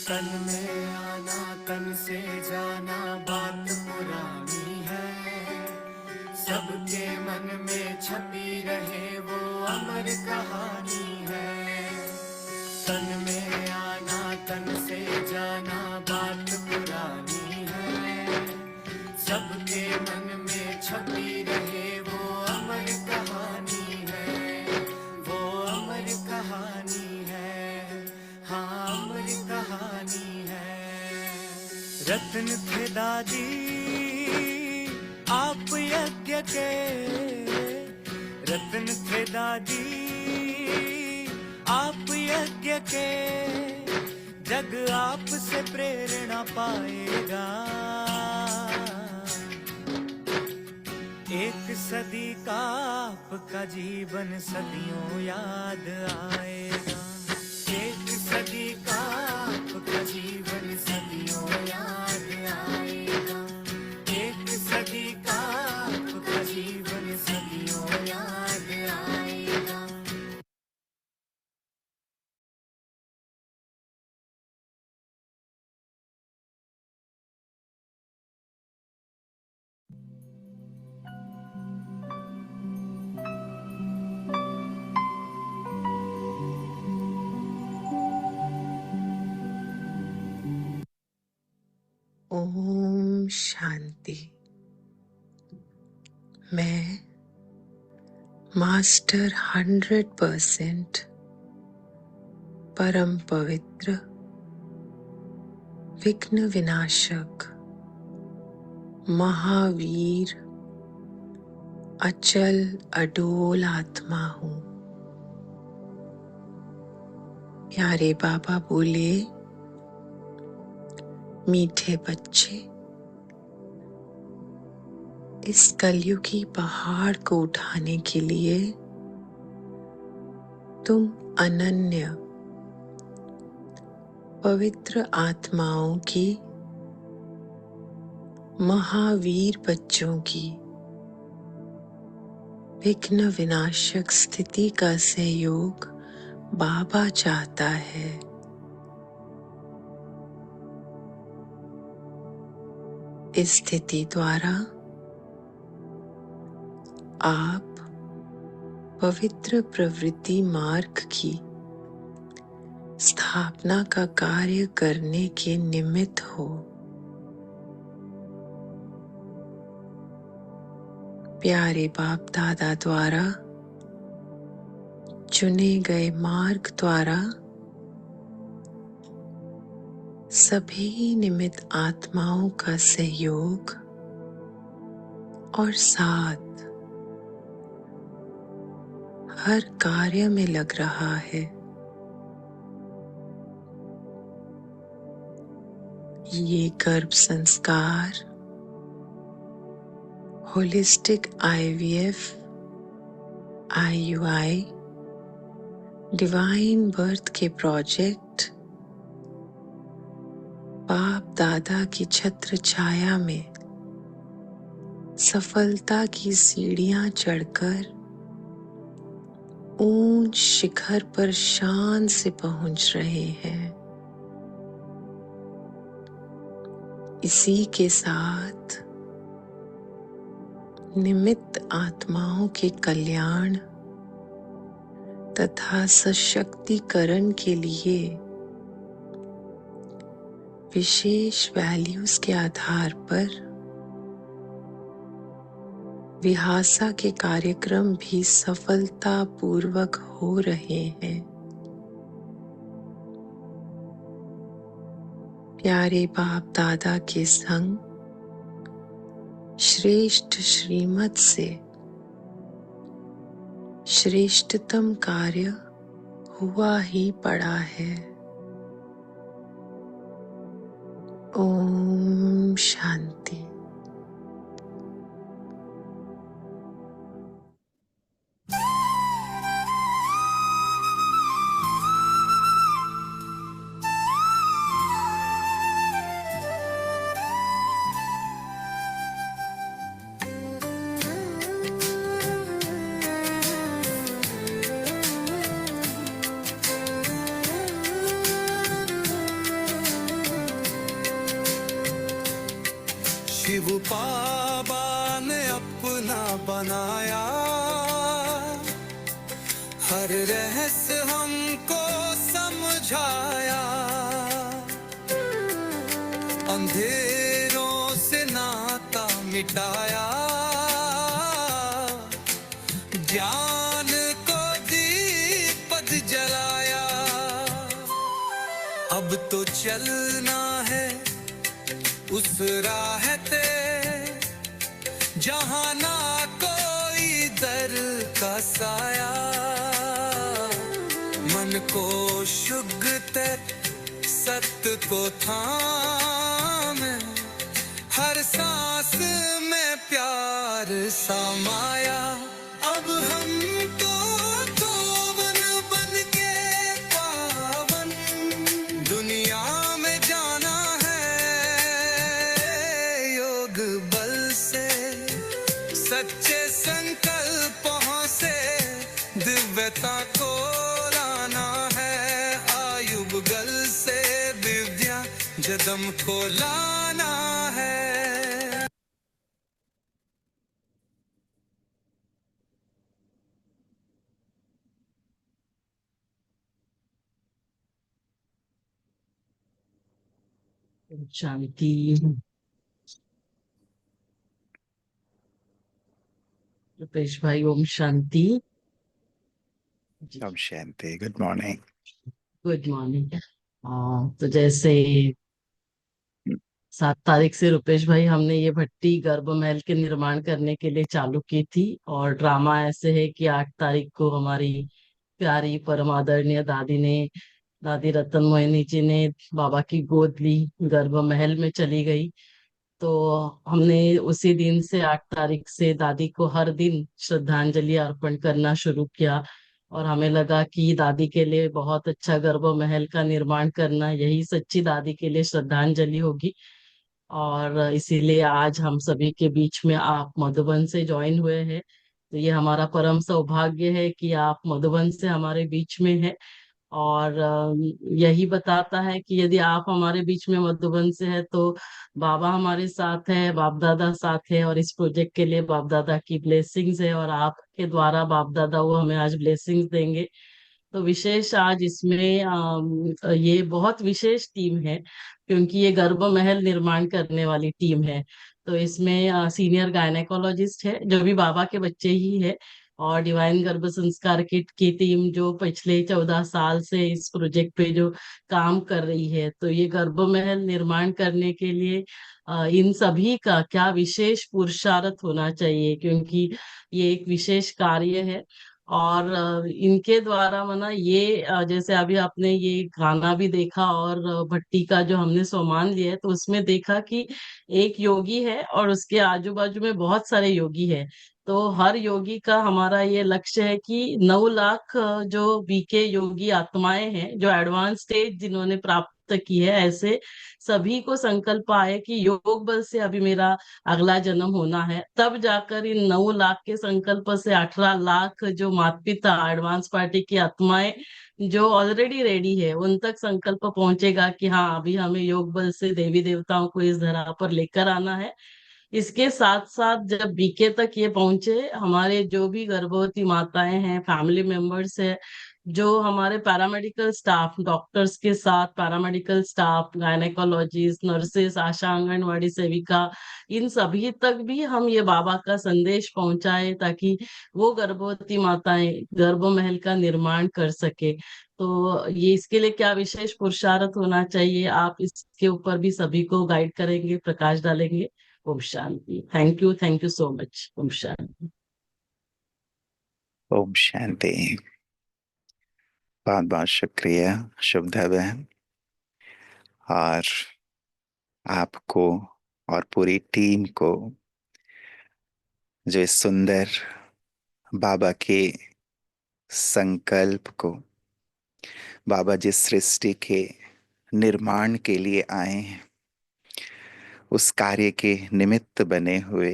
तन में आना तन से जाना बात पुरानी है, सबके मन में छपी रहे वो अमर कहानी है। तन में आना तन से जाना बात पुरानी है, सबके मन में छपी रहे वो अमर कहानी है, वो अमर कहानी है, हाँ अमर कहानी है। रत्न थे दादी आप यज्ञ के, रत्न थे दादी आप यज्ञ के, जग आपसे प्रेरणा पाएगा। एक सदी का आपका जीवन सदियों याद आएगा, एक सदी का आपका जीवन सदियों याद आएगा, एक सदी का आपका जीवन सदियों याद आएगा। ओम शांति। मैं मास्टर 100% परम पवित्र विघ्न विनाशक महावीर अचल अडोल आत्मा हूँ। प्यारे बाबा बोले, मीठे बच्चे, इस कलयुगी पहाड़ को उठाने के लिए तुम अनन्य पवित्र आत्माओं की, महावीर बच्चों की विघ्न विनाशक स्थिति का सहयोग बाबा चाहता है। इस स्थिति द्वारा आप पवित्र प्रवृत्ति मार्ग की स्थापना का कार्य करने के निमित्त हो। प्यारे बाप दादा द्वारा चुने गए मार्ग द्वारा सभी निमित्त आत्माओं का सहयोग और साथ हर कार्य में लग रहा है। ये गर्भ संस्कार holistic IVF IUI divine birth के प्रोजेक्ट बाप दादा की छत्र छाया में सफलता की सीढ़ियां चढ़कर ऊंच शिखर पर शान से पहुंच रहे हैं। इसी के साथ निमित्त आत्माओं के कल्याण तथा सशक्तिकरण के लिए विशेष वैल्यूज के आधार पर विहासा के कार्यक्रम भी सफलतापूर्वक हो रहे हैं। प्यारे बाप दादा के संग श्रेष्ठ श्रीमत से श्रेष्ठतम कार्य हुआ ही पड़ा है। ओम शांति। शिव बाबा ने अपना बनाया, हर रहस्य हमको समझाया, अंधेरों से नाता मिटाया, ज्ञान को दीपक जलाया। अब तो चलना है उस राह पे जहाँ ना कोई दर का साया, मन को शुद्ध सत्य को थामे, हर सांस में प्यार समाया। अब हमको तोवन बन के पावन दुनिया में जाना है, योग बल से सच्चे संकल्पों से दिव्यता को लाना है, आयुब गल से दिव्या जदम को लाना है। शांति। रुपेश भाई, ओम शांति जी। ओम शांति। Good morning. Good morning. तो जैसे 7 तारीख से रुपेश भाई हमने ये भट्टी गर्भ महल के निर्माण करने के लिए चालू की थी, और ड्रामा ऐसे है कि 8 तारीख को हमारी प्यारी परम आदरणीय दादी रतन मोहिनी जी ने बाबा की गोद ली, गर्भ महल में चली गई। तो हमने उसी दिन से 8 तारीख से दादी को हर दिन श्रद्धांजलि अर्पण करना शुरू किया, और हमें लगा कि दादी के लिए बहुत अच्छा गर्भ महल का निर्माण करना यही सच्ची दादी के लिए श्रद्धांजलि होगी। और इसीलिए आज हम सभी के बीच में आप मधुबन से ज्वाइन हुए हैं। तो ये हमारा परम सौभाग्य है कि आप मधुबन से हमारे बीच में हैं। और यही बताता है कि यदि आप हमारे बीच में मधुबन से है तो बाबा हमारे साथ है, बाप दादा साथ है, और इस प्रोजेक्ट के लिए बाप दादा की ब्लेसिंग्स है, और आपके द्वारा बाप दादा वो हमें आज ब्लेसिंग्स देंगे। तो विशेष आज इसमें ये बहुत विशेष टीम है, क्योंकि ये गर्भ महल निर्माण करने वाली टीम है। तो इसमें सीनियर गायनेकोलॉजिस्ट है जो भी बाबा के बच्चे ही है, और डिवाइन गर्भ संस्कार किट की टीम जो पिछले 14 साल से इस प्रोजेक्ट पे जो काम कर रही है। तो ये गर्भ महल निर्माण करने के लिए इन सभी का क्या विशेष पुरुषार्थ होना चाहिए, क्योंकि ये एक विशेष कार्य है। और इनके द्वारा मना ये जैसे अभी आपने ये गाना भी देखा, और भट्टी का जो हमने सामान लिया है तो उसमें देखा कि एक योगी है और उसके आजू बाजू में बहुत सारे योगी है। तो हर योगी का हमारा ये लक्ष्य है कि 9 लाख जो बीके योगी आत्माएं हैं जो एडवांस स्टेज जिन्होंने प्राप्त की है, ऐसे सभी को संकल्प आए कि योग बल से अभी मेरा अगला जन्म होना है। तब जाकर इन 9 लाख के संकल्प से 18 लाख जो माता पिता एडवांस पार्टी की आत्माएं जो ऑलरेडी रेडी है उन तक संकल्प पहुंचेगा कि हाँ, अभी हमें योग बल से देवी देवताओं को इस धरा पर लेकर आना है। इसके साथ साथ जब बीके तक ये पहुंचे, हमारे जो भी गर्भवती माताएं हैं, फैमिली मेंबर्स है, जो हमारे पैरामेडिकल स्टाफ, डॉक्टर्स के साथ पैरामेडिकल स्टाफ, गायनेकोलॉजिस्ट, नर्सेस, आशा, आंगनवाड़ी सेविका, इन सभी तक भी हम ये बाबा का संदेश पहुंचाए ताकि वो गर्भवती माताएं गर्भ महल का निर्माण कर सके। तो ये इसके लिए क्या विशेष पुरुषार्थ होना चाहिए, आप इसके ऊपर भी सभी को गाइड करेंगे, प्रकाश डालेंगे। ओम शांति। Thank you so much. ओम शांति। ओम शांति। बहुत बहुत शुक्रिया शुभदा बहन, और आपको और पूरी टीम को जो इस सुंदर बाबा के संकल्प को, बाबा जिस सृष्टि के निर्माण के लिए आए हैं उस कार्य के निमित्त बने हुए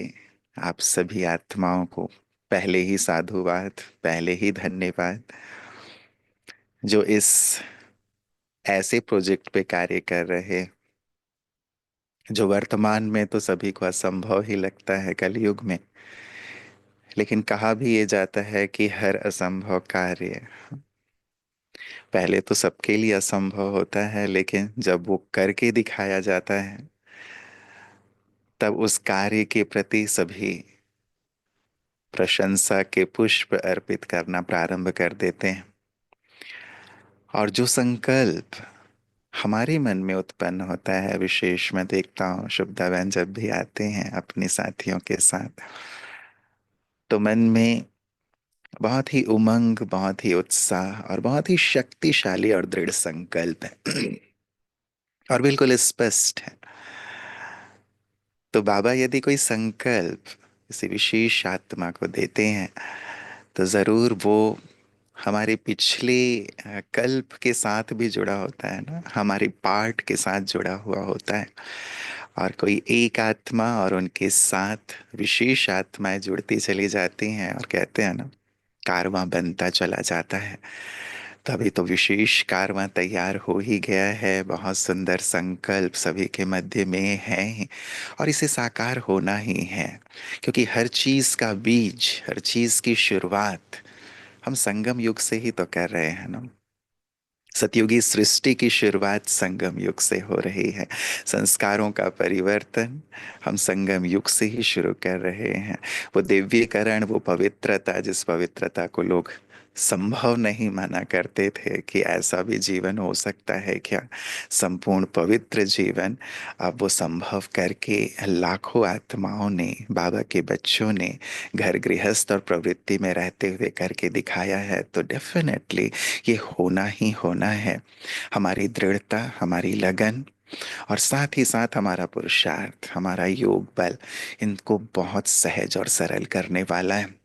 आप सभी आत्माओं को पहले ही साधुवाद, पहले ही धन्यवाद, जो इस ऐसे प्रोजेक्ट पे कार्य कर रहे जो वर्तमान में तो सभी को असंभव ही लगता है कलयुग में। लेकिन कहा भी ये जाता है कि हर असंभव कार्य पहले तो सबके लिए असंभव होता है, लेकिन जब वो करके दिखाया जाता है तब उस कार्य के प्रति सभी प्रशंसा के पुष्प अर्पित करना प्रारंभ कर देते हैं। और जो संकल्प हमारे मन में उत्पन्न होता है, विशेष मैं देखता हूँ शुभदा बहन जब भी आते हैं अपने साथियों के साथ, तो मन में बहुत ही उमंग, बहुत ही उत्साह और बहुत ही शक्तिशाली और दृढ़ संकल्प है और बिल्कुल स्पष्ट है। तो बाबा यदि कोई संकल्प किसी विशेष आत्मा को देते हैं तो जरूर वो हमारे पिछले कल्प के साथ भी जुड़ा होता है ना, हमारे पार्ट के साथ जुड़ा हुआ होता है। और कोई एक आत्मा और उनके साथ विशेष आत्माएं जुड़ती चली जाती हैं और कहते हैं ना, कारवां बनता चला जाता है। तभी तो विशेष कारवां तैयार हो ही गया है। बहुत सुंदर संकल्प सभी के मध्य में है ही, और इसे साकार होना ही है। क्योंकि हर चीज का बीज, हर चीज की शुरुआत हम संगम युग से ही तो कर रहे हैं ना। सतयुगी सृष्टि की शुरुआत संगम युग से हो रही है। संस्कारों का परिवर्तन हम संगम युग से ही शुरू कर रहे हैं। वो दिव्यीकरण, वो पवित्रता, जिस पवित्रता को लोग संभव नहीं माना करते थे कि ऐसा भी जीवन हो सकता है क्या, संपूर्ण पवित्र जीवन, अब वो संभव करके लाखों आत्माओं ने, बाबा के बच्चों ने घर गृहस्थ और प्रवृत्ति में रहते हुए करके दिखाया है। तो डेफिनेटली ये होना ही होना है। हमारी दृढ़ता, हमारी लगन और साथ ही साथ हमारा पुरुषार्थ, हमारा योग बल इनको बहुत सहज और सरल करने वाला है।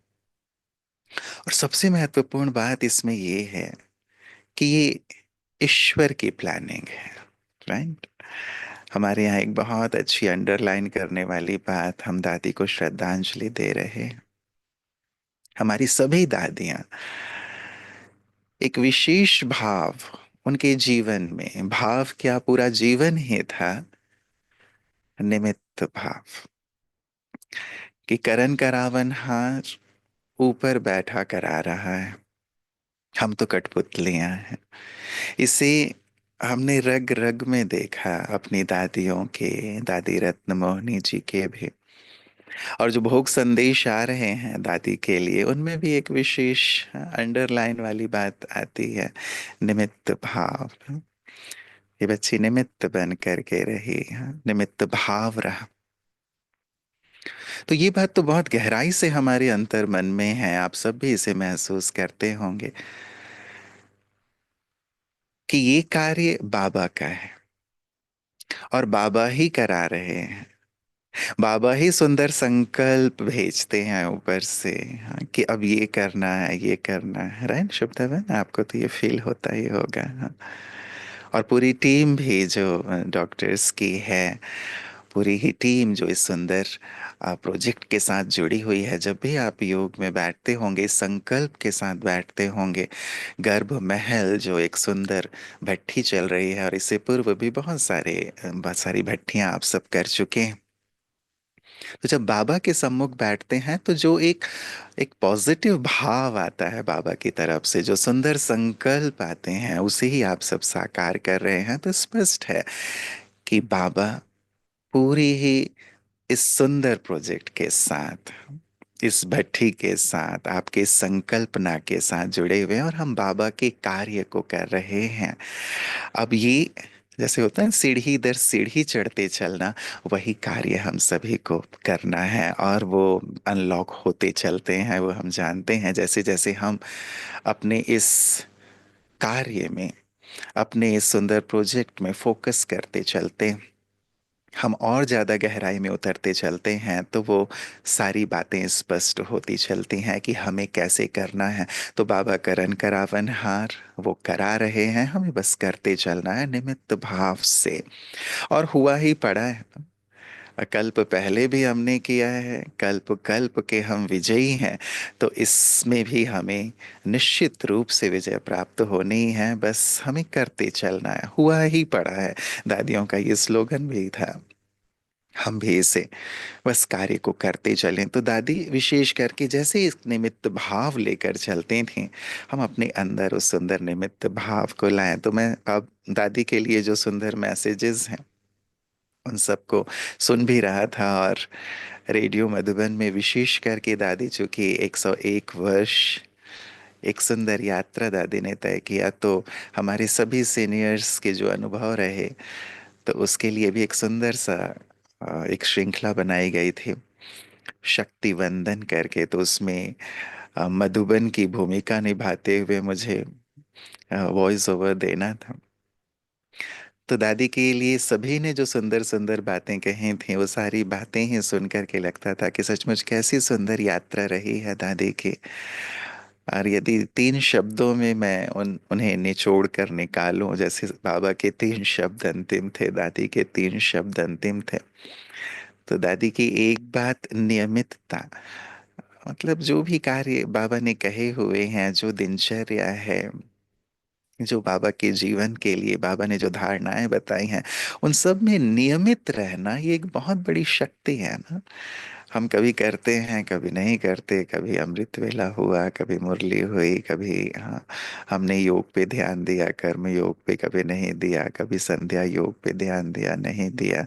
और सबसे महत्वपूर्ण बात इसमें ये है कि ये ईश्वर की प्लानिंग है, राइट। हमारे यहाँ एक बहुत अच्छी अंडरलाइन करने वाली बात, हम दादी को श्रद्धांजलि दे रहे हैं। हमारी सभी दादियां एक विशेष भाव, उनके जीवन में भाव क्या, पूरा जीवन ही था निमित्त भाव, कि करण करावन हार ऊपर बैठा करा रहा है, हम तो कठपुतलियां हैं। इसे हमने रग रग में देखा अपनी दादियों के, दादी रत्न मोहिनी जी के भी। और जो भोग संदेश आ रहे हैं दादी के लिए, उनमें भी एक विशेष अंडरलाइन वाली बात आती है, निमित्त भाव। ये बच्ची निमित्त बन करके रही, निमित्त भाव रहा। तो ये बात तो बहुत गहराई से हमारे अंतर मन में है, आप सब भी इसे महसूस करते होंगे कि ये कार्य बाबा का है और बाबा ही करा रहे हैं। बाबा ही सुंदर संकल्प भेजते हैं ऊपर से, हाँ, कि अब ये करना है, ये करना है, राइट शुभदा बहन, आपको तो ये फील होता ही होगा, हाँ। और पूरी टीम भी जो डॉक्टर्स की है, पूरी ही टीम जो इस सुंदर प्रोजेक्ट के साथ जुड़ी हुई है, जब भी आप योग में बैठते होंगे, इस संकल्प के साथ बैठते होंगे, गर्भ महल जो एक सुंदर भट्ठी चल रही है, और इससे पूर्व भी बहुत सारी भट्टियां आप सब कर चुके हैं। तो जब बाबा के सम्मुख बैठते हैं तो जो एक एक पॉजिटिव भाव आता है बाबा की तरफ से, जो सुंदर संकल्प आते हैं, उसे ही आप सब साकार कर रहे हैं। तो स्पष्ट है कि बाबा पूरी ही इस सुंदर प्रोजेक्ट के साथ, इस भट्ठी के साथ, आपके संकल्पना के साथ जुड़े हुए हैं, और हम बाबा के कार्य को कर रहे हैं। अब ये जैसे होता है सीढ़ी दर सीढ़ी चढ़ते चलना, वही कार्य हम सभी को करना है, और वो अनलॉक होते चलते हैं, वो हम जानते हैं। जैसे जैसे हम अपने इस कार्य में, अपने इस सुंदर प्रोजेक्ट में फोकस करते चलते, हम और ज्यादा गहराई में उतरते चलते हैं, तो वो सारी बातें स्पष्ट होती चलती हैं कि हमें कैसे करना है। तो बाबा करन करावन हार वो करा रहे हैं, हमें बस करते चलना है निमित्त भाव से। और हुआ ही पड़ा है। कल्प पहले भी हमने किया है, कल्प कल्प के हम विजयी हैं। तो इसमें भी हमें निश्चित रूप से विजय प्राप्त होनी ही है, बस हमें करते चलना है, हुआ ही पड़ा है। दादियों का ये स्लोगन भी था, हम भी इसे बस कार्य को करते चलें। तो दादी विशेष करके जैसे इस निमित्त भाव लेकर चलते थे, हम अपने अंदर उस सुंदर निमित्त भाव को लाएं। तो मैं अब दादी के लिए जो सुंदर मैसेजेस हैं उन सबको सुन भी रहा था, और रेडियो मधुबन में विशेष करके दादी चूंकि 101 वर्ष, एक सुंदर यात्रा दादी ने तय किया, तो हमारे सभी सीनियर्स के जो अनुभव रहे, तो उसके लिए भी एक सुंदर सा एक श्रृंखला बनाई गई थी, शक्ति वंदन करके। तो उसमें मधुबन की भूमिका निभाते हुए मुझे वॉइस ओवर देना था। तो दादी के लिए सभी ने जो सुंदर सुंदर बातें कही थी, वो सारी बातें ही सुन करके लगता था कि सचमुच कैसी सुंदर यात्रा रही है दादी की। और यदि 3 शब्दों में मैं उन्हें निचोड़ कर निकालूं, जैसे बाबा के 3 शब्द अंतिम थे, दादी के 3 शब्द अंतिम थे, तो दादी की एक बात नियमितता। मतलब जो भी कार्य बाबा ने कहे हुए हैं, जो दिनचर्या है, जो बाबा के जीवन के लिए बाबा ने जो धारणाएं बताई हैं, उन सब में नियमित रहना ये एक बहुत बड़ी शक्ति है ना। हम कभी करते हैं, कभी नहीं करते, कभी अमृत वेला हुआ, कभी मुरली हुई, कभी हाँ हमने योग पे ध्यान दिया, कर्म योग पे कभी नहीं दिया, कभी संध्या योग पे ध्यान दिया, नहीं दिया।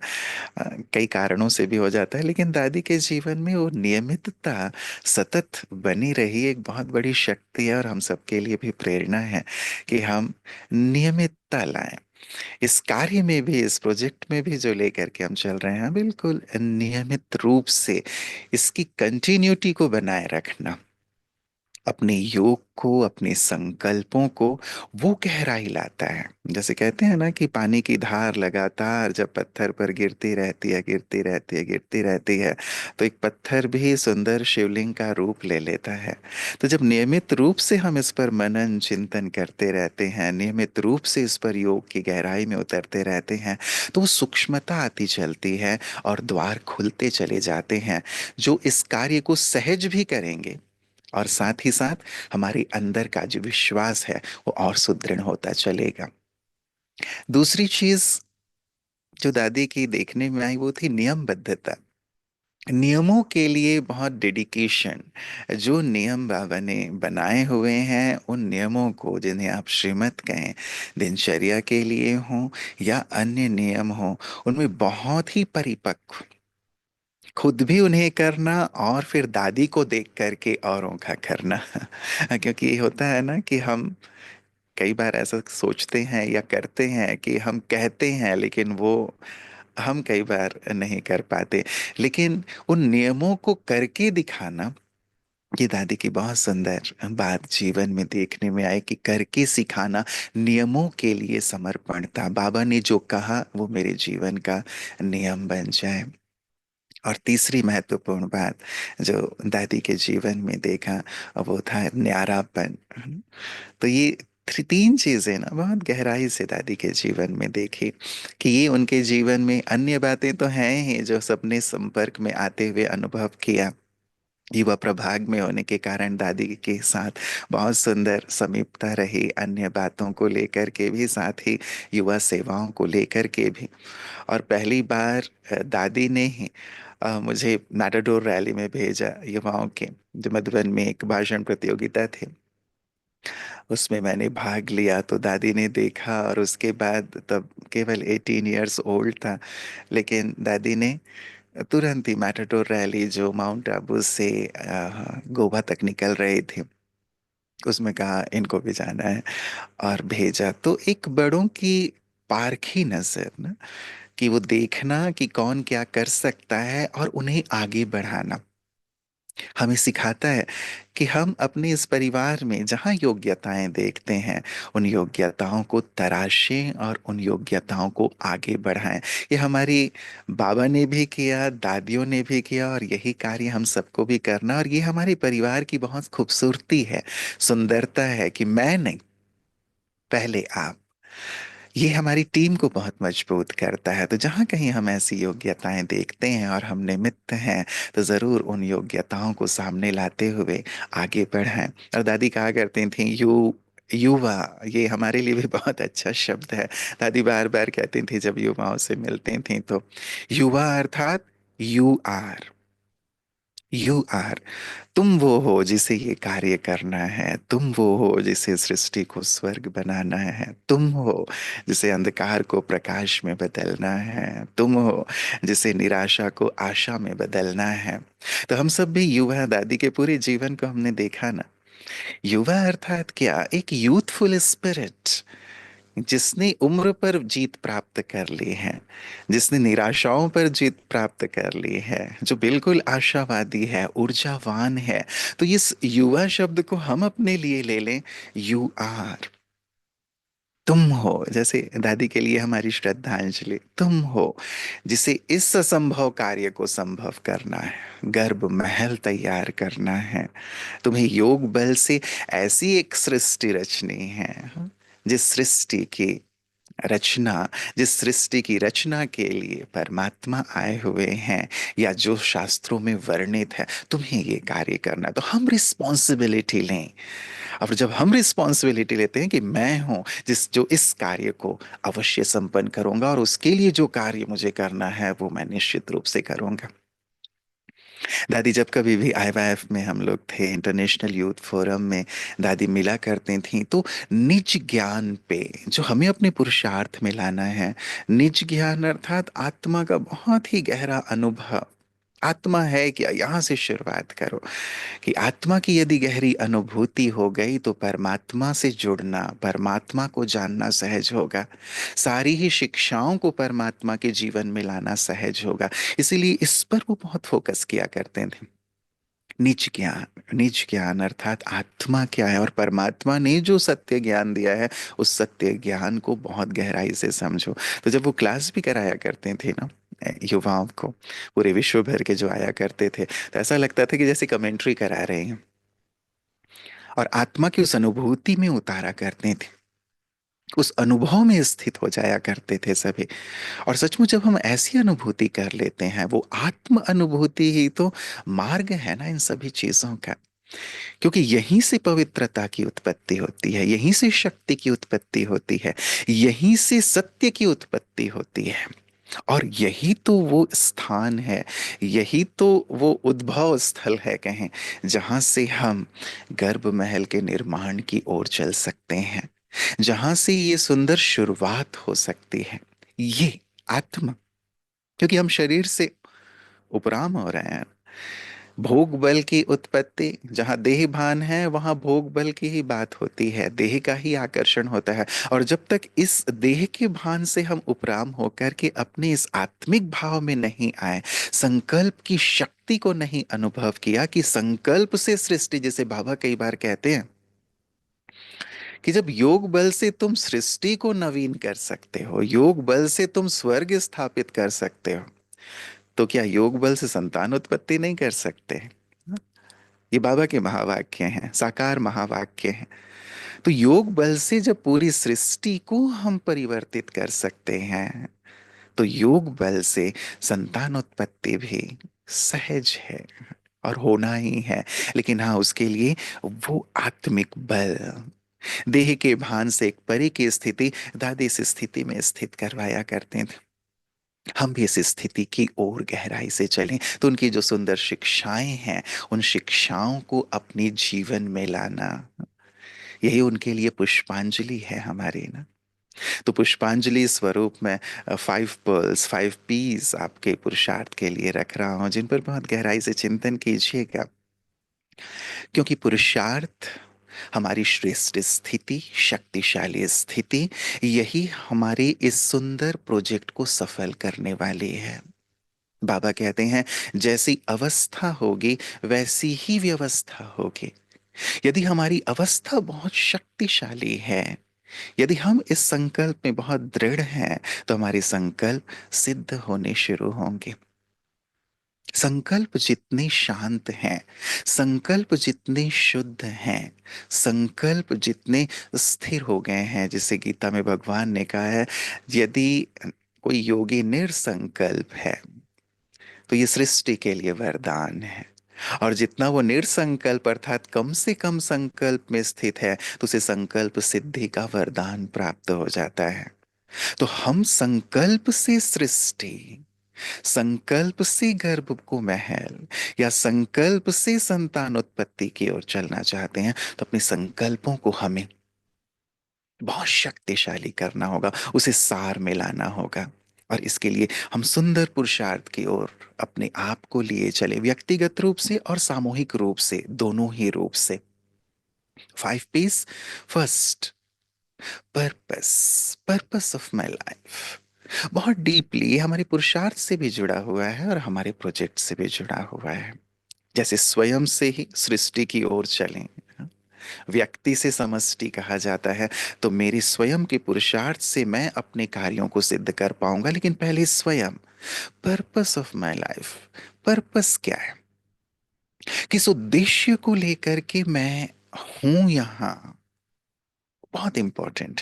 कई कारणों से भी हो जाता है, लेकिन दादी के जीवन में वो नियमितता सतत बनी रही एक बहुत बड़ी शक्ति है, और हम सबके लिए भी प्रेरणा है कि हम नियमितता लाएं इस कार्य में भी, इस प्रोजेक्ट में भी जो लेकर के हम चल रहे हैं, बिल्कुल नियमित रूप से इसकी कंटिन्यूटी को बनाए रखना, अपने योग को, अपने संकल्पों को, वो गहराई लाता है। जैसे कहते हैं ना कि पानी की धार लगातार जब पत्थर पर गिरती रहती है, गिरती रहती है, गिरती रहती है, तो एक पत्थर भी सुंदर शिवलिंग का रूप ले लेता है। तो जब नियमित रूप से हम इस पर मनन चिंतन करते रहते हैं, नियमित रूप से इस पर योग की गहराई में उतरते रहते हैं, तो वो सूक्ष्मता आती चलती है और द्वार खुलते चले जाते हैं, जो इस कार्य को सहज भी करेंगे, और साथ ही साथ हमारे अंदर का जो विश्वास है वो और सुदृढ़ होता चलेगा। दूसरी चीज जो दादी की देखने में आई वो थी नियमबद्धता, नियमों के लिए बहुत डेडिकेशन। जो नियम बाबा ने बनाए हुए हैं, उन नियमों को, जिन्हें आप श्रीमत कहें, दिनचर्या के लिए हों या अन्य नियम हों, उनमें बहुत ही परिपक्व, खुद भी उन्हें करना और फिर दादी को देख करके औरों का करना। क्योंकि ये होता है ना कि हम कई बार ऐसा सोचते हैं या करते हैं कि हम कहते हैं, लेकिन वो हम कई बार नहीं कर पाते। लेकिन उन नियमों को करके दिखाना, ये दादी की बहुत सुंदर बात जीवन में देखने में आई कि करके सिखाना, नियमों के लिए समर्पण था। बाबा ने जो कहा वो मेरे जीवन का नियम बन जाए। और तीसरी महत्वपूर्ण बात जो दादी के जीवन में देखा, वो था न्यारापन। तो ये 3 चीजें ना बहुत गहराई से दादी के जीवन में देखी, कि ये उनके जीवन में, अन्य बातें तो हैं ही जो सबने संपर्क में आते हुए अनुभव किया, युवा प्रभाग में होने के कारण दादी के साथ बहुत सुंदर समीपता रही, अन्य बातों को लेकर के भी, साथ ही युवा सेवाओं को लेकर के भी। और पहली बार दादी ने ही मुझे मैटाडोर रैली में भेजा युवाओं के, जो मधुबन में एक भाषण प्रतियोगिता थी, उसमें मैंने भाग लिया। तो दादी ने देखा, और उसके बाद, तब केवल 18 ईयर्स ओल्ड था, लेकिन दादी ने तुरंत ही मैटाडोर रैली जो माउंट आबू से गोवा तक निकल रही थी, उसमें कहा इनको भी जाना है, और भेजा। तो एक बड़ों की पारखी नजर ना, कि वो देखना कि कौन क्या कर सकता है और उन्हें आगे बढ़ाना, हमें सिखाता है कि हम अपने इस परिवार में जहाँ योग्यताएं देखते हैं, उन योग्यताओं को तराशें और उन योग्यताओं को आगे बढ़ाएं। ये हमारी बाबा ने भी किया, दादियों ने भी किया, और यही कार्य हम सबको भी करना। और ये हमारे परिवार की बहुत खूबसूरती है, सुंदरता है, कि मैं नहीं, पहले आप। ये हमारी टीम को बहुत मजबूत करता है। तो जहाँ कहीं हम ऐसी योग्यताएं देखते हैं और हम निमित्त हैं, तो जरूर उन योग्यताओं को सामने लाते हुए आगे बढ़ें। और दादी कहा करती थी, युवा, ये हमारे लिए भी बहुत अच्छा शब्द है। दादी बार बार कहती थी जब युवाओं से मिलती थी, तो युवा अर्थात यू आर, यू आर। तुम वो हो जिसे ये कार्य करना है, तुम वो हो जिसे सृष्टि को स्वर्ग बनाना है, तुम हो जिसे अंधकार को प्रकाश में बदलना है, तुम हो जिसे निराशा को आशा में बदलना है। तो हम सब भी युवा, दादी के पूरे जीवन को हमने देखा ना। युवा अर्थात क्या? एक यूथफुल स्पिरिट, जिसने उम्र पर जीत प्राप्त कर ली है, जिसने निराशाओं पर जीत प्राप्त कर ली है, जो बिल्कुल आशावादी है, ऊर्जावान है। तो इस युवा शब्द को हम अपने लिए ले लें। यू आर, तुम हो। जैसे दादी के लिए हमारी श्रद्धांजलि, तुम हो जिसे इस असंभव कार्य को संभव करना है, गर्भ महल तैयार करना है। तुम्हें योग बल से ऐसी एक सृष्टि रचनी है, जिस सृष्टि की रचना, जिस सृष्टि की रचना के लिए परमात्मा आए हुए हैं, या जो शास्त्रों में वर्णित है, तुम्हें ये कार्य करना है। तो हम रिस्पॉन्सिबिलिटी लें। और जब हम रिस्पॉन्सिबिलिटी लेते हैं कि मैं हूं जो इस कार्य को अवश्य संपन्न करूंगा, और उसके लिए जो कार्य मुझे करना है वो मैं निश्चित रूप से करूंगा। दादी जब कभी भी आईवाईएफ में हम लोग थे, इंटरनेशनल यूथ फोरम में दादी मिला करती थी, तो निज ज्ञान पे जो हमें अपने पुरुषार्थ में लाना है, निज ज्ञान अर्थात आत्मा का बहुत ही गहरा अनुभव। आत्मा है क्या, यहाँ से शुरुआत करो कि आत्मा की यदि गहरी अनुभूति हो गई तो परमात्मा से जुड़ना, परमात्मा को जानना सहज होगा। सारी ही शिक्षाओं को परमात्मा के जीवन में लाना सहज होगा। इसीलिए इस पर वो बहुत फोकस किया करते थे। निज ज्ञान, निज ज्ञान अर्थात आत्मा क्या है, और परमात्मा ने जो सत्य ज्ञान दिया है, उस सत्य ज्ञान को बहुत गहराई से समझो। तो जब वो क्लास भी कराया करते थे ना युवाओं को, पूरे विश्व भर के जो आया करते थे, तो ऐसा लगता था कि जैसे कमेंट्री करा रहे हैं, और आत्मा की उस अनुभूति में उतारा करते थे, उस अनुभव में स्थित हो जाया करते थे सभी। और सचमुच जब हम ऐसी अनुभूति कर लेते हैं, वो आत्म अनुभूति ही तो मार्ग है ना इन सभी चीजों का। क्योंकि यहीं से पवित्रता की उत्पत्ति होती है, यहीं से शक्ति की उत्पत्ति होती है, यहीं से सत्य की उत्पत्ति होती है। और यही तो वो स्थान है, यही तो वो उद्भव स्थल है कहें, जहां से हम गर्भ महल के निर्माण की ओर चल सकते हैं, जहां से ये सुंदर शुरुआत हो सकती है। ये आत्मा, क्योंकि हम शरीर से उपराम हो रहे हैं। भोग बल की उत्पत्ति, जहां देह भान है वहां भोग बल की ही बात होती है, देह का ही आकर्षण होता है। और जब तक इस देह के भान से हम उपराम होकर के अपने इस आत्मिक भाव में नहीं आए, संकल्प की शक्ति को नहीं अनुभव किया कि संकल्प से सृष्टि, जिसे बाबा कई बार कहते हैं कि जब योग बल से तुम सृष्टि को नवीन कर सकते हो, योग बल से तुम स्वर्ग स्थापित कर सकते हो, तो क्या योग बल से संतान उत्पत्ति नहीं कर सकते? ये बाबा के महावाक्य हैं, साकार महावाक्य हैं। तो योग बल से जब पूरी सृष्टि को हम परिवर्तित कर सकते हैं, तो योग बल से संतान उत्पत्ति भी सहज है और होना ही है। लेकिन हाँ, उसके लिए वो आत्मिक बल, देह के भान से एक परे की स्थिति, दादी इस स्थिति में स्थित करवाया करते थे। हम भी इस स्थिति की ओर गहराई से चलें, तो उनकी जो सुंदर शिक्षाएं हैं, उन शिक्षाओं को अपने जीवन में लाना, यही उनके लिए पुष्पांजलि है हमारी ना। तो पुष्पांजलि स्वरूप में 5 पर्ल्स, 5 पीस आपके पुरुषार्थ के लिए रख रहा हूं, जिन पर बहुत गहराई से चिंतन कीजिएगा। क्योंकि पुरुषार्थ, हमारी श्रेष्ठ स्थिति, शक्तिशाली स्थिति, यही हमारे इस सुंदर प्रोजेक्ट को सफल करने वाली है। बाबा कहते हैं, जैसी अवस्था होगी वैसी ही व्यवस्था होगी। यदि हमारी अवस्था बहुत शक्तिशाली है, यदि हम इस संकल्प में बहुत दृढ़ हैं, तो हमारे संकल्प सिद्ध होने शुरू होंगे। संकल्प जितने शांत हैं, संकल्प जितने शुद्ध हैं, संकल्प जितने स्थिर हो गए हैं, जिसे गीता में भगवान ने कहा है, यदि कोई योगी निरसंकल्प है तो ये सृष्टि के लिए वरदान है। और जितना वो निरसंकल्प अर्थात कम से कम संकल्प में स्थित है, तो उसे संकल्प सिद्धि का वरदान प्राप्त हो जाता है। तो हम संकल्प से सृष्टि, संकल्प से गर्भ को महल, या संकल्प से संतान उत्पत्ति की ओर चलना चाहते हैं, तो अपने संकल्पों को हमें बहुत शक्तिशाली करना होगा, उसे सार में लाना होगा। और इसके लिए हम सुंदर पुरुषार्थ की ओर अपने आप को लिए चले, व्यक्तिगत रूप से और सामूहिक रूप से, दोनों ही रूप से। 5 P's। First, purpose, purpose of my life. बहुत डीपली ये हमारे पुरुषार्थ से भी जुड़ा हुआ है और हमारे प्रोजेक्ट से भी जुड़ा हुआ है। जैसे स्वयं से ही सृष्टि की ओर चलें, व्यक्ति से समष्टि कहा जाता है, तो मेरी स्वयं के पुरुषार्थ से मैं अपने कार्यों को सिद्ध कर पाऊंगा, लेकिन पहले स्वयं। Purpose of my life, purpose क्या है, किस उद्देश्य को लेकर के मैं हूं यहां, बहुत इंपॉर्टेंट।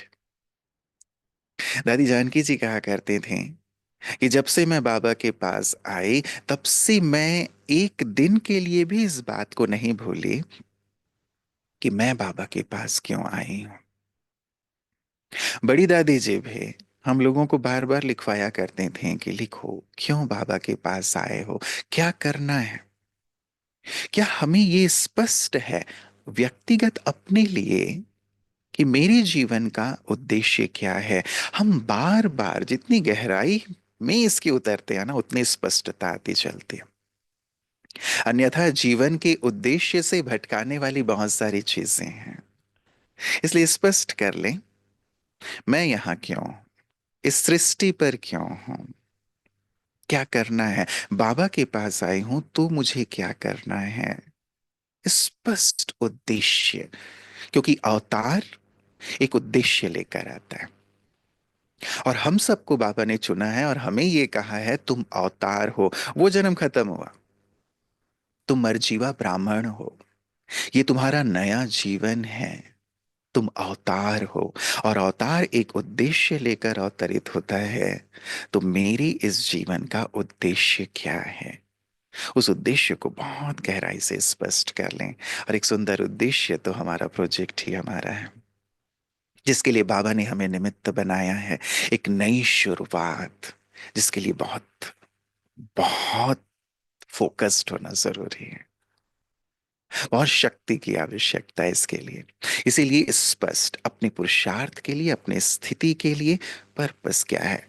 दादी जानकी जी कहा करते थे कि जब से मैं बाबा के पास आई, तब से मैं एक दिन के लिए भी इस बात को नहीं भूली कि मैं बाबा के पास क्यों आई हूं। बड़ी दादी जी भी हम लोगों को बार बार लिखवाया करते थे कि लिखो क्यों बाबा के पास आए हो, क्या करना है। क्या हमें ये स्पष्ट है व्यक्तिगत अपने लिए कि मेरे जीवन का उद्देश्य क्या है। हम बार बार जितनी गहराई में इसके उतरते हैं ना, उतनी स्पष्टता आती चलती है। अन्यथा जीवन के उद्देश्य से भटकाने वाली बहुत सारी चीजें हैं। इसलिए स्पष्ट कर लें, मैं यहां क्यों, इस सृष्टि पर क्यों हूं, क्या करना है। बाबा के पास आई हूं तो मुझे क्या करना है, स्पष्ट उद्देश्य। क्योंकि अवतार एक उद्देश्य लेकर आता है, और हम सबको बाबा ने चुना है और हमें ये कहा है तुम अवतार हो। वो जन्म खत्म हुआ, तुम मरजीवा ब्राह्मण हो, ये तुम्हारा नया जीवन है, तुम अवतार हो। और अवतार एक उद्देश्य लेकर अवतरित होता है। तो मेरी इस जीवन का उद्देश्य क्या है, उस उद्देश्य को बहुत गहराई से स्पष्ट कर लें। और एक सुंदर उद्देश्य तो हमारा प्रोजेक्ट ही हमारा है, जिसके लिए बाबा ने हमें निमित्त बनाया है। एक नई शुरुआत, जिसके लिए बहुत बहुत फोकस्ड होना जरूरी है, बहुत शक्ति की आवश्यकता है इसके लिए। इसीलिए स्पष्ट अपने पुरुषार्थ के लिए, अपने स्थिति के लिए पर्पस क्या है,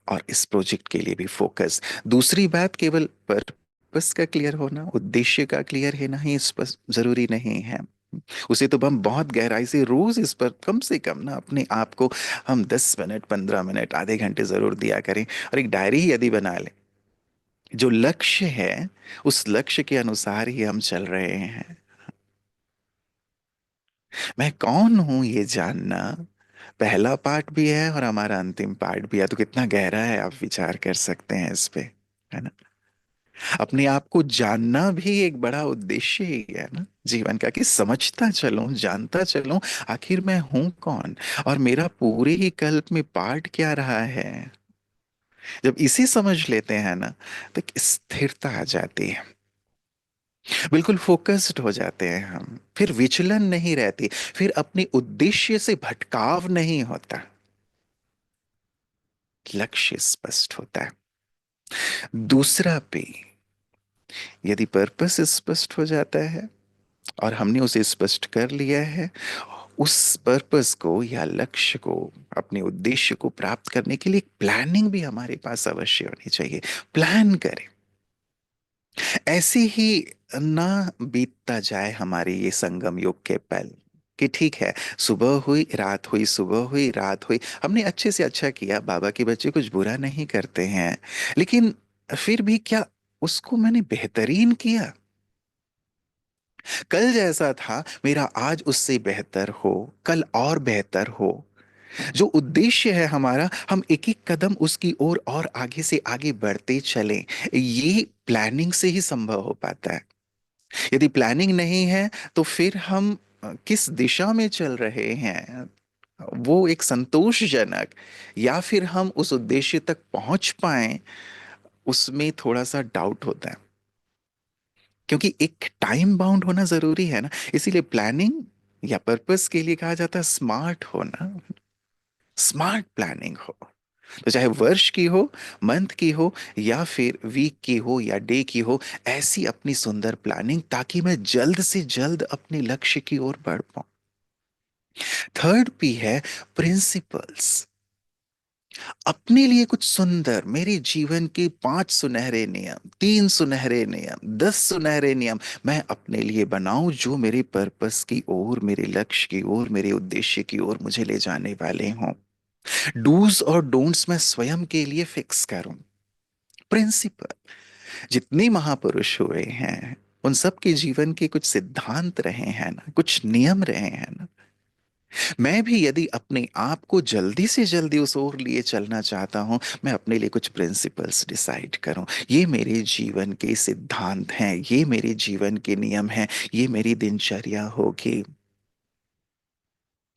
और इस प्रोजेक्ट के लिए भी फोकस। दूसरी बात, केवल पर्पस का क्लियर होना, उद्देश्य का क्लियर है नहीं स्पष्ट जरूरी नहीं है। उसे तो हम बहुत गहराई से रोज इस पर कम से कम ना अपने आप को हम 10 मिनट, 15 मिनट, आधे घंटे जरूर दिया करें। और एक डायरी ही यदि बना लें, जो लक्ष्य है उस लक्ष्य के अनुसार ही हम चल रहे हैं। मैं कौन हूं ये जानना पहला पार्ट भी है और हमारा अंतिम पार्ट भी है। तो कितना गहरा है, आप विचार कर सकते हैं इस पे, है ना। अपने आप को जानना भी एक बड़ा उद्देश्य ही है ना जीवन का, कि समझता चलूं, जानता चलूं आखिर मैं हूं कौन, और मेरा पूरे ही कल्प में पार्ट क्या रहा है। जब इसे समझ लेते हैं ना, तो एक स्थिरता आ जाती है, बिल्कुल फोकस्ड हो जाते हैं हम, फिर विचलन नहीं रहती, फिर अपने उद्देश्य से भटकाव नहीं होता, लक्ष्य स्पष्ट होता है। दूसरा पे, यदि पर्पस स्पष्ट हो जाता है और हमने उसे स्पष्ट कर लिया है, उस पर्पस को या लक्ष्य को, अपने उद्देश्य को प्राप्त करने के लिए एक प्लानिंग भी हमारे पास अवश्य होनी चाहिए। प्लान करें, ऐसे ही ना बीतता जाए हमारे ये संगम युग के पल, कि ठीक है सुबह हुई रात हुई, सुबह हुई रात हुई, हमने अच्छे से अच्छा किया, बाबा के बच्चे कुछ बुरा नहीं करते हैं, लेकिन फिर भी क्या उसको मैंने बेहतरीन किया। कल जैसा था मेरा आज उससे बेहतर हो, कल और बेहतर हो। जो उद्देश्य है हमारा, हम एक एक कदम उसकी ओर और आगे से आगे बढ़ते चलें। ये प्लानिंग से ही संभव हो पाता है। यदि प्लानिंग नहीं है तो फिर हम किस दिशा में चल रहे हैं, वो एक संतोषजनक, या फिर हम उस उद्देश्य तक पहुंच पाए, उसमें थोड़ा सा डाउट होता है। क्योंकि एक टाइम बाउंड होना जरूरी है ना। इसीलिए प्लानिंग या पर्पस के लिए कहा जाता है स्मार्ट होना, स्मार्ट प्लानिंग हो। तो चाहे वर्ष की हो, मंथ की हो, या फिर वीक की हो, या डे की हो, ऐसी अपनी सुंदर प्लानिंग, ताकि मैं जल्द से जल्द अपने लक्ष्य की ओर बढ़ पाऊं। थर्ड पी है प्रिंसिपल्स। अपने लिए कुछ सुंदर, मेरे जीवन के 5 सुनहरे नियम, 3 सुनहरे नियम, 10 सुनहरे नियम मैं अपने लिए बनाऊं, जो मेरे पर्पस की ओर, मेरे लक्ष्य की ओर, मेरे उद्देश्य की ओर मुझे ले जाने वाले हों। डूज और डोंट्स मैं स्वयं के लिए फिक्स करूं। प्रिंसिपल, जितने महापुरुष हुए हैं उन सब के जीवन के कुछ सिद्धांत रहे हैं ना, कुछ नियम रहे हैं ना। मैं भी यदि अपने आप को जल्दी से जल्दी उस ओर लिए चलना चाहता हूं, मैं अपने लिए कुछ प्रिंसिपल्स डिसाइड करूं। ये मेरे जीवन के सिद्धांत हैं, ये मेरे जीवन के नियम हैं, ये मेरी दिनचर्या होगी।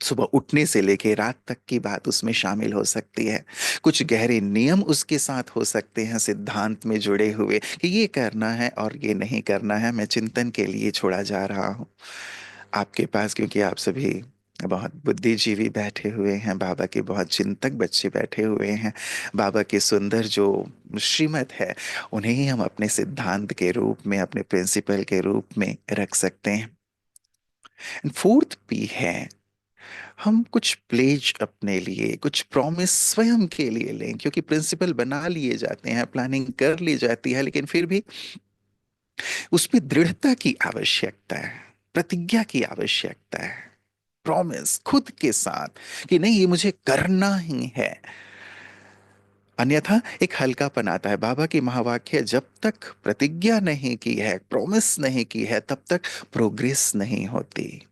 सुबह उठने से लेके रात तक की बात उसमें शामिल हो सकती है। कुछ गहरे नियम उसके साथ हो सकते हैं, सिद्धांत में जुड़े हुए, कि ये करना है और ये नहीं करना है, मैं चिंतन के लिए छोड़ा जा रहा हूँ आपके पास, क्योंकि आप सभी बहुत बुद्धिजीवी बैठे हुए हैं, बाबा के बहुत चिंतक बच्चे बैठे हुए हैं। बाबा के सुंदर जो श्रीमत है, उन्हें ही हम अपने सिद्धांत के रूप में, अपने प्रिंसिपल के रूप में रख सकते हैं। फोर्थ पी है, हम कुछ प्लेज अपने लिए, कुछ प्रॉमिस स्वयं के लिए लें, क्योंकि प्रिंसिपल बना लिए जाते हैं, प्लानिंग कर ली जाती है, लेकिन फिर भी उसमें दृढ़ता की आवश्यकता है, प्रतिज्ञा की आवश्यकता है। प्रॉमिस खुद के साथ कि नहीं, ये मुझे करना ही है, अन्यथा एक हल्कापन आता है। बाबा की महावाक्य, जब तक प्रतिज्ञा नहीं की है, प्रॉमिस नहीं की है, तब तक प्रोग्रेस नहीं होती।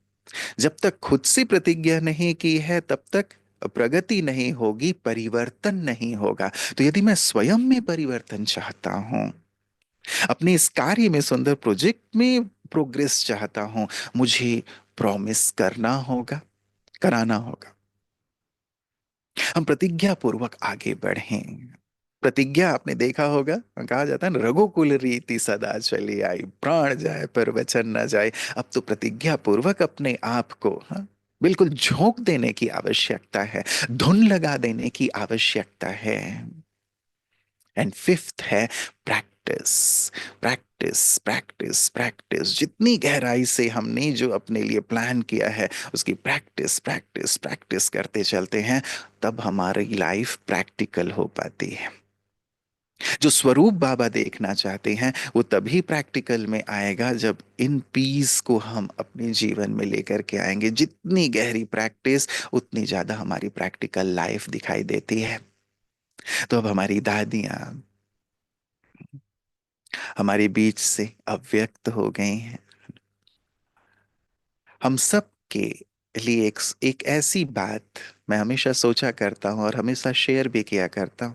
जब तक खुद से प्रतिज्ञा नहीं की है, तब तक प्रगति नहीं होगी, परिवर्तन नहीं होगा। तो यदि मैं स्वयं में परिवर्तन चाहता हूं, अपने इस कार्य में, सुंदर प्रोजेक्ट में प्रोग्रेस चाहता हूं, मुझे प्रॉमिस करना होगा, कराना होगा। हम प्रतिज्ञा पूर्वक आगे बढ़ें। प्रतिज्ञा आपने देखा होगा, कहा जाता है ना, रघुकुल रीति सदा चली आई, प्राण जाए पर वचन न जाए। अब तो प्रतिज्ञा पूर्वक अपने आप को, हाँ, बिल्कुल झोंक देने की आवश्यकता है, धुन लगा देने की आवश्यकता है। एंड फिफ्थ है प्रैक्टिस। Practice, practice, practice. जितनी गहराई से हमने जो अपने लिए प्लान किया है, उसकी प्रैक्टिस, प्रैक्टिस, प्रैक्टिस करते चलते हैं, तब हमारी लाइफ प्रैक्टिकल हो पाती है। जो स्वरूप बाबा देखना चाहते हैं, वो तभी प्रैक्टिकल में आएगा जब इन पीस को हम अपने जीवन में लेकर के आएंगे। जितनी गहरी प्रैक्टिस, उतनी ज्यादा हमारी प्रैक्टिकल लाइफ दिखाई देती है। तो अब हमारी दादियां हमारे बीच से अव्यक्त हो गई हैं। हम सब के लिए एक ऐसी बात मैं हमेशा सोचा करता हूं और हमेशा शेयर भी किया करता हूं,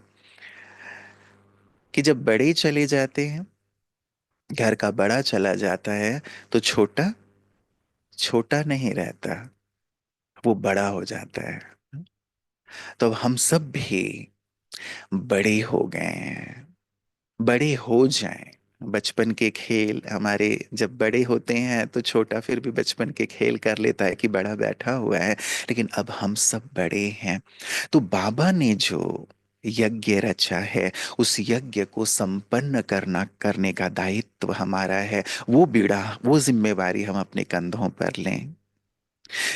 कि जब बड़े चले जाते हैं, घर का बड़ा चला जाता है, तो छोटा छोटा नहीं रहता, वो बड़ा हो जाता है। तो अब हम सब भी बड़े हो गए हैं, बड़े हो जाएं। बचपन के खेल हमारे, जब बड़े होते हैं तो छोटा फिर भी बचपन के खेल कर लेता है कि बड़ा बैठा हुआ है, लेकिन अब हम सब बड़े हैं। तो बाबा ने जो यज्ञ रचा है, उस यज्ञ को संपन्न करने का दायित्व हमारा है। वो बीड़ा, वो जिम्मेवारी हम अपने कंधों पर लें।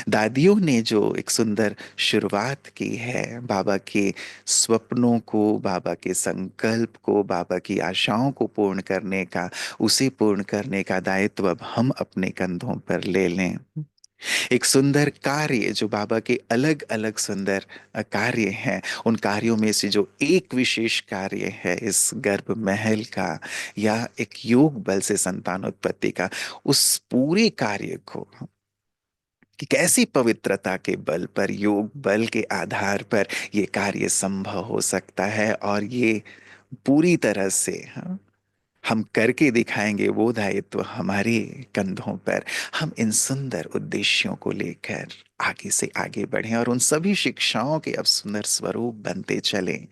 दादियों ने जो एक सुंदर शुरुआत की है, बाबा के स्वप्नों को, बाबा के संकल्प को, बाबा की आशाओं को पूर्ण करने का, उसे पूर्ण करने का दायित्व अब हम अपने कंधों पर ले लें। एक सुंदर कार्य, जो बाबा के अलग अलग सुंदर कार्य हैं, उन कार्यों में से जो एक विशेष कार्य है इस गर्भ महल का, या एक योग बल से संतानोत्पत्ति का, उस पूरे कार्य को, कि कैसी पवित्रता के बल पर, योग बल के आधार पर ये कार्य संभव हो सकता है, और ये पूरी तरह से, हाँ, हम करके दिखाएंगे, वो दायित्व हमारे कंधों पर। हम इन सुंदर उद्देश्यों को लेकर आगे से आगे बढ़ें, और उन सभी शिक्षाओं के अब सुंदर स्वरूप बनते चलें।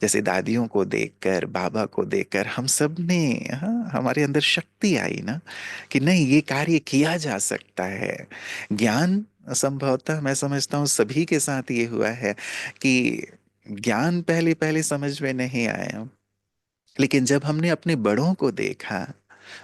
जैसे दादियों को देखकर, बाबा को देखकर हम सब ने, हाँ, हमारे अंदर शक्ति आई ना, कि नहीं, ये कार्य किया जा सकता है। ज्ञान संभवतः मैं समझता हूँ सभी के साथ ये हुआ है, कि ज्ञान पहले पहले समझ में नहीं आया, लेकिन जब हमने अपने बड़ों को देखा,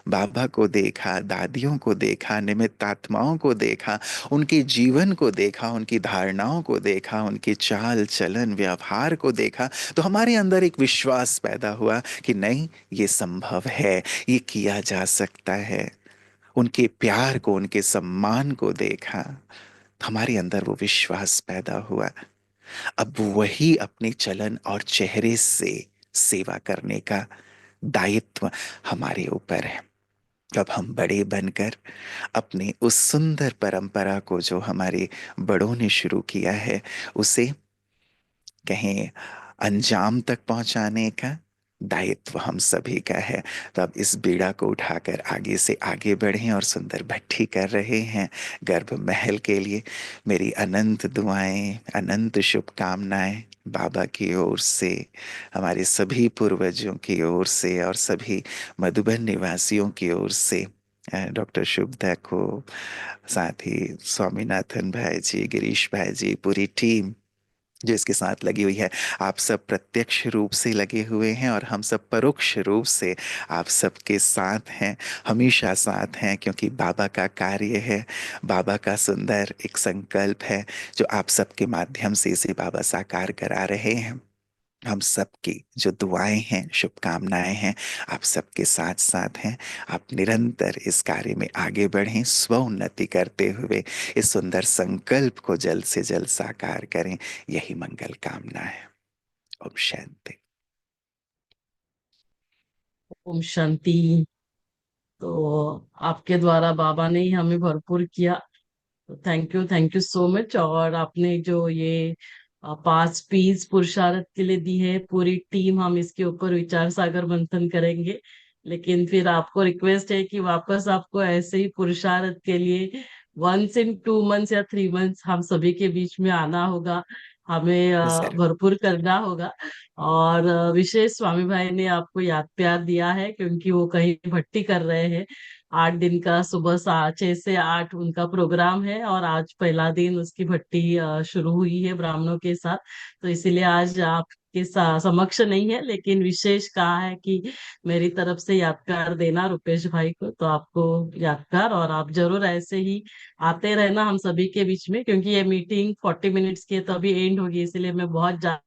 बाबा को देखा, दादियों को देखा, निमित्त आत्माओं को देखा, उनके जीवन को देखा, उनकी धारणाओं को देखा, उनके चाल चलन व्यवहार को देखा, तो हमारे अंदर एक विश्वास पैदा हुआ कि नहीं, ये संभव है, ये किया जा सकता है। उनके प्यार को, उनके सम्मान को देखा, हमारे अंदर वो विश्वास पैदा हुआ। अब वही अपने चलन और चेहरे से सेवा करने का दायित्व हमारे ऊपर है। अब हम बड़े बनकर अपने उस सुंदर परंपरा को जो हमारे बड़ों ने शुरू किया है, उसे कहें अंजाम तक पहुंचाने का दायित्व हम सभी का है। तो अब इस बीड़ा को उठाकर आगे से आगे बढ़ें और सुंदर भट्ठी कर रहे हैं गर्भ महल के लिए। मेरी अनंत दुआएं, अनंत शुभकामनाएं बाबा की ओर से, हमारे सभी पूर्वजों की ओर से और सभी मधुबन निवासियों की ओर से, डॉक्टर शुभदा को, साथ ही स्वामीनाथन भाई जी, गिरीश भाई जी, पूरी टीम जो इसके साथ लगी हुई है। आप सब प्रत्यक्ष रूप से लगे हुए हैं और हम सब परोक्ष रूप से आप सबके साथ हैं, हमेशा साथ हैं, क्योंकि बाबा का कार्य है, बाबा का सुंदर एक संकल्प है जो आप सबके माध्यम से इसे बाबा साकार करा रहे हैं। हम सबकी जो दुआएं हैं, शुभकामनाएं हैं, आप सबके साथ साथ हैं। आप निरंतर इस कार्य में आगे बढ़ें, स्व उन्नति करते हुए इस सुंदर संकल्प को जल्द से जल्द साकार करें। यही मंगल कामना है। ओम शांति। ओम शांति। तो आपके द्वारा बाबा ने ही हमें भरपूर किया, तो थैंक यू सो मच। और आपने जो ये 5 पीस पुरुषार्थ के लिए दी है, पूरी टीम हम इसके ऊपर विचार सागर मंथन करेंगे। लेकिन फिर आपको रिक्वेस्ट है कि वापस आपको ऐसे ही पुरुषार्थ के लिए 1 in 2 months या 3 months हम सभी के बीच में आना होगा, हमें जरूर। भरपूर करना होगा। और विशेष स्वामी भाई ने आपको याद प्यार दिया है, क्योंकि वो कहीं भट्टी कर रहे हैं। 8 दिन का सुबह 6 से 8 उनका प्रोग्राम है, और आज पहला दिन उसकी भट्टी शुरू हुई है ब्राह्मणों के साथ। तो इसीलिए आज आपके समक्ष नहीं है, लेकिन विशेष कहा है कि मेरी तरफ से यादगार देना रुपेश भाई को। तो आपको यादगार, और आप जरूर ऐसे ही आते रहना हम सभी के बीच में, क्योंकि ये मीटिंग 40 मिनट्स की है तो अभी एंड होगी, इसलिए मैं बहुत